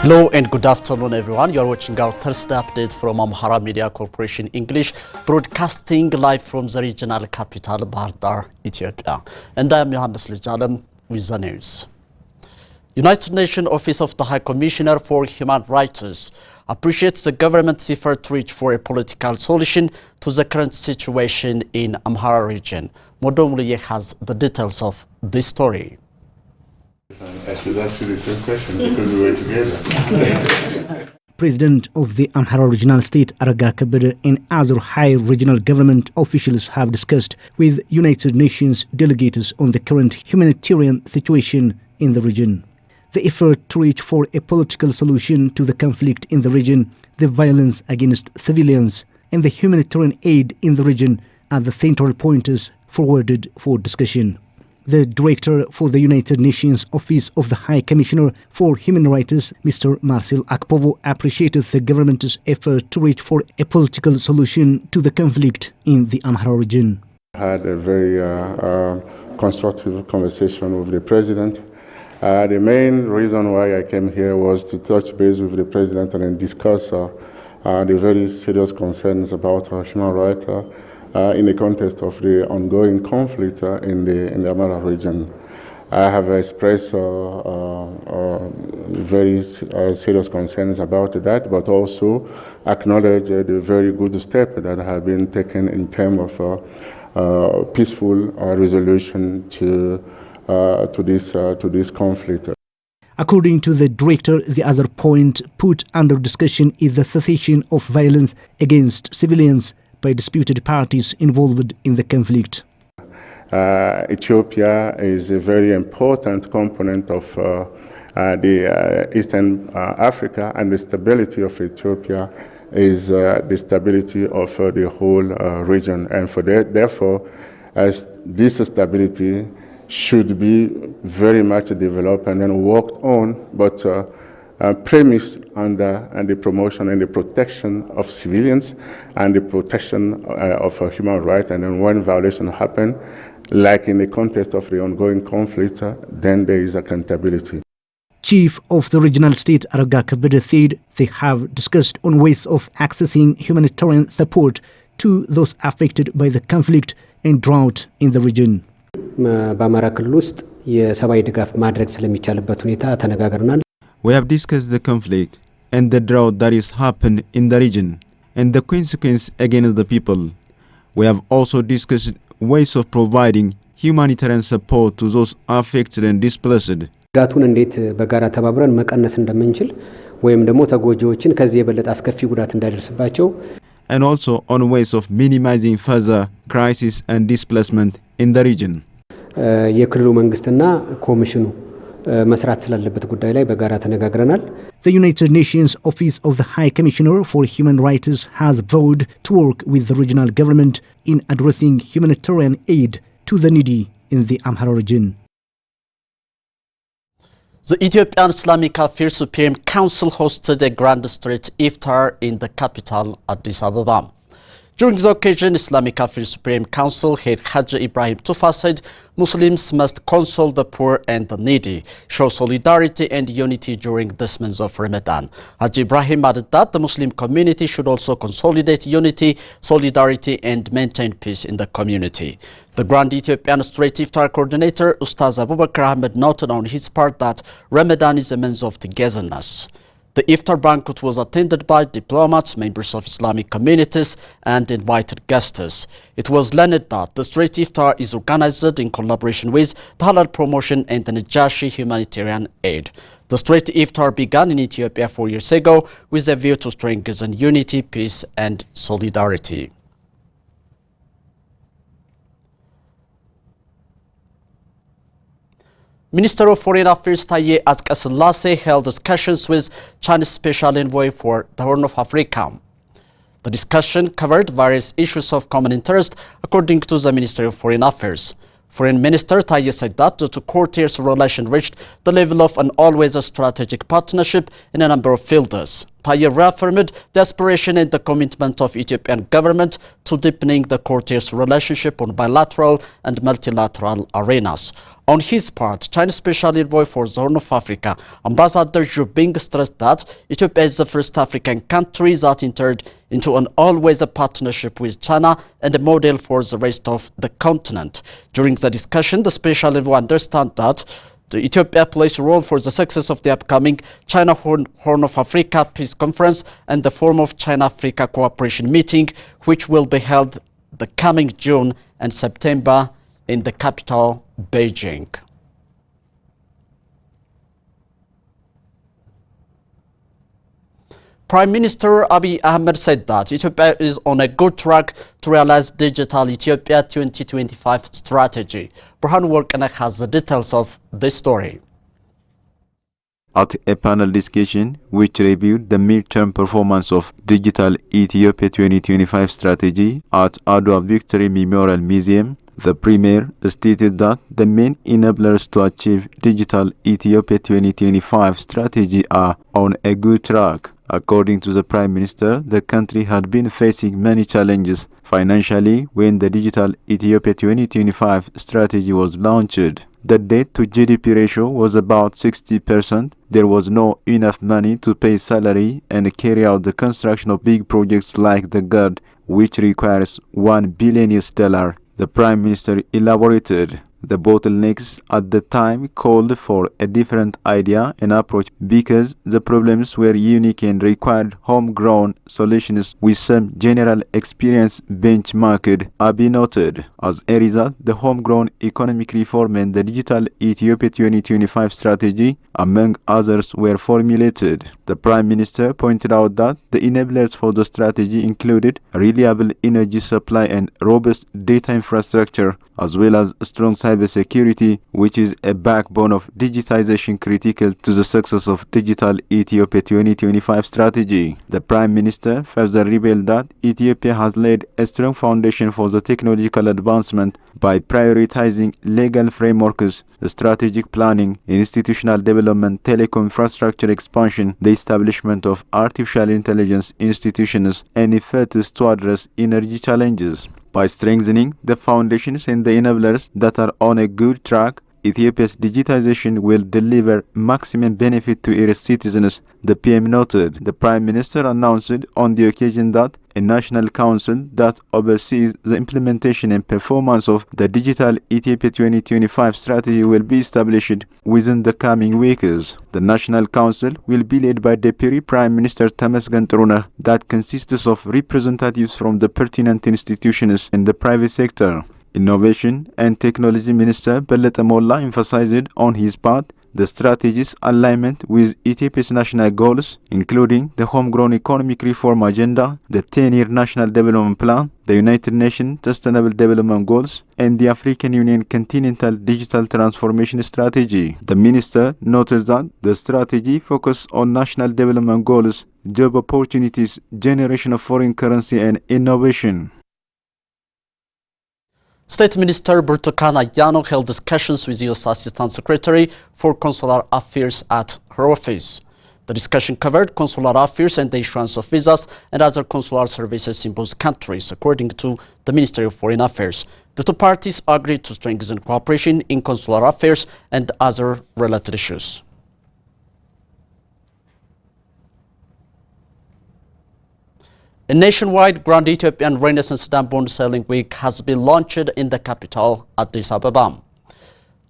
Hello and good afternoon everyone. You are watching our Thursday update from Amhara Media Corporation English, broadcasting live from the regional capital, Bahar Dar, Ethiopia. And I am Johannes Lejalem with the news. United Nations Office of the High Commissioner for Human Rights appreciates the government's effort to reach for a political solution to the current situation in Amhara region. Modomliye has the details of this story. I should ask you the same question because we were together. President of the Amhara Regional State, Araga Kabede, and other high regional government officials have discussed with United Nations delegates on the current humanitarian situation in the region. The effort to reach for a political solution to the conflict in the region, the violence against civilians, and the humanitarian aid in the region are the central pointers forwarded for discussion. The director for the United Nations Office of the High Commissioner for Human Rights, Mr. Marcel Akpovo, appreciated the government's effort to reach for a political solution to the conflict in the Amhara region. I had a very constructive conversation with the president. The main reason why I came here was to touch base with the president and then discuss the very serious concerns about human rights in the context of the ongoing conflict in the Amhara region. I have expressed very serious concerns about that, but also acknowledge the very good step that have been taken in terms of peaceful resolution to this conflict. According to the director, the other point put under discussion is the cessation of violence against civilians by disputed parties involved in the conflict. Ethiopia is a very important component of the Eastern Africa, and the stability of Ethiopia is the stability of the whole region. And for that, therefore, as this stability should be very much developed and then worked on, but premised under the promotion and the protection of civilians and the protection of human rights. And then when violation happen, like in the context of the ongoing conflict, then there is accountability. Chief of the regional state, Araga Kabede, said they have discussed on ways of accessing humanitarian support to those affected by the conflict and drought in the region. We have discussed the conflict and the drought that is happened in the region and the consequence against the people. We have also discussed ways of providing humanitarian support to those affected and displaced. And also on ways of minimizing further crisis and displacement in the region. The United Nations Office of the High Commissioner for Human Rights has vowed to work with the regional government in addressing humanitarian aid to the needy in the Amhara region. The Ethiopian Islamic Affairs Supreme Council hosted a grand street iftar in the capital, Addis Ababa. During the occasion, Islamic Affairs Supreme Council head Haji Ibrahim Tufa said Muslims must console the poor and the needy, show solidarity and unity during this month of Ramadan. Haji Ibrahim added that the Muslim community should also consolidate unity, solidarity and maintain peace in the community. The Grand Ethiopian Street Iftar coordinator, Ustaz Abubakar Ahmed, noted on his part that Ramadan is a month of togetherness. The iftar banquet was attended by diplomats, members of Islamic communities, and invited guests. It was learned that the street iftar is organized in collaboration with the Halal Promotion and the Najashi Humanitarian Aid. The street iftar began in Ethiopia 4 years ago with a view to strengthen unity, peace, and solidarity. Minister of Foreign Affairs Taye Asqasilase held discussions with Chinese Special Envoy for the Horn of Africa. The discussion covered various issues of common interest, according to the Ministry of Foreign Affairs. Foreign Minister Taye said that the two courtiers' relation reached the level of an always strategic partnership in a number of fields. Taye reaffirmed the aspiration and the commitment of Ethiopian government to deepening the courteous relationship on bilateral and multilateral arenas. On his part, China's special envoy for the Horn of Africa, Ambassador Zhu Bing, stressed that Ethiopia is the first African country that entered into an always-a partnership with China and a model for the rest of the continent. During the discussion, the special envoy understood that Ethiopia plays a role for the success of the upcoming China Horn of Africa Peace Conference and the Forum of China-Africa Cooperation Meeting, which will be held the coming June and September in the capital, Beijing. Prime Minister Abiy Ahmed said that Ethiopia is on a good track to realize Digital Ethiopia 2025 strategy. Burhan Workene has the details of this story. At a panel discussion which reviewed the midterm performance of Digital Ethiopia 2025 strategy at Adwa Victory Memorial Museum, the Premier stated that the main enablers to achieve Digital Ethiopia 2025 strategy are on a good track. According to the Prime Minister, the country had been facing many challenges financially when the Digital Ethiopia 2025 strategy was launched. The debt to GDP ratio was about 60%. There was not enough money to pay salary and carry out the construction of big projects like the GERD, which requires $1 billion. The Prime Minister elaborated. The bottlenecks at the time called for a different idea and approach because the problems were unique and required homegrown solutions with some general experience benchmarked, Abiy noted. As a result, the homegrown economic reform and the Digital Ethiopia 2025 strategy, among others, were formulated. The Prime Minister pointed out that the enablers for the strategy included reliable energy supply and robust data infrastructure, as well as strong cybersecurity, which is a backbone of digitization critical to the success of Digital Ethiopia 2025 strategy. The Prime Minister further revealed that Ethiopia has laid a strong foundation for the technological advancement by prioritizing legal frameworks, strategic planning, institutional development, telecom infrastructure expansion, the establishment of artificial intelligence institutions, and efforts to address energy challenges. By strengthening the foundations and the enablers that are on a good track, Ethiopia's digitization will deliver maximum benefit to its citizens, the PM noted. The Prime Minister announced on the occasion that a national council that oversees the implementation and performance of the Digital Ethiopia 2025 strategy will be established within the coming weeks. The National Council will be led by Deputy Prime Minister Temesgen Turuneh, that consists of representatives from the pertinent institutions in the private sector. Innovation and Technology Minister Belete Molla emphasized on his part the strategy's alignment with Ethiopia's national goals, including the homegrown economic reform agenda, the 10-year National Development Plan, the United Nations Sustainable Development Goals, and the African Union Continental Digital Transformation Strategy. The minister noted that the strategy focuses on national development goals, job opportunities, generation of foreign currency, and innovation. State Minister Burtukan Ayano held discussions with U.S. Assistant Secretary for Consular Affairs at her office. The discussion covered consular affairs and the issuance of visas and other consular services in both countries, according to the Ministry of Foreign Affairs. The two parties agreed to strengthen cooperation in consular affairs and other related issues. A nationwide Grand Ethiopian Renaissance Dam Bond Sailing Week has been launched in the capital, Addis Ababa.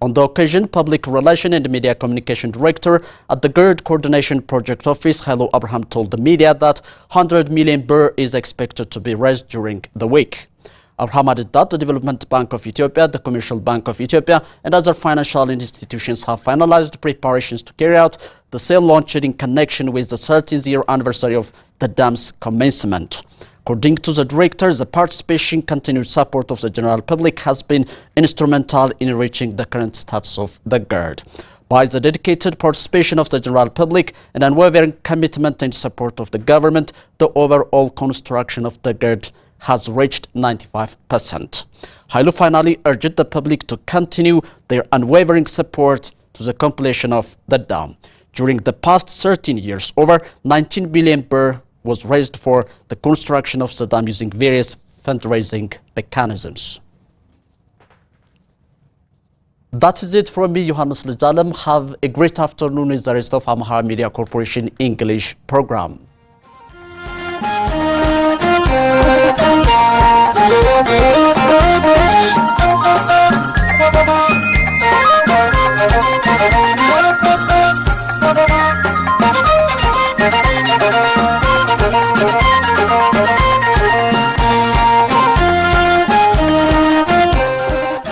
On the occasion, Public Relations and Media Communication Director at the GERD Coordination Project Office, Hello Abraham, told the media that 100 million birr is expected to be raised during the week. Abraham added that the Development Bank of Ethiopia, the Commercial Bank of Ethiopia, and other financial institutions have finalized preparations to carry out the sale launched in connection with the 13th year anniversary of the dam's commencement. According to the director, the participation continued support of the general public has been instrumental in reaching the current status of the GERD. By the dedicated participation of the general public and unwavering commitment and support of the government, the overall construction of the GERD has reached 95%. Hailu finally urged the public to continue their unwavering support to the completion of the dam. During the past 13 years, over 19 billion birr was raised for the construction of Saddam using various fundraising mechanisms. That is it from me, Johannes Lejalem. Have a great afternoon with the rest of Amhara Media Corporation English program.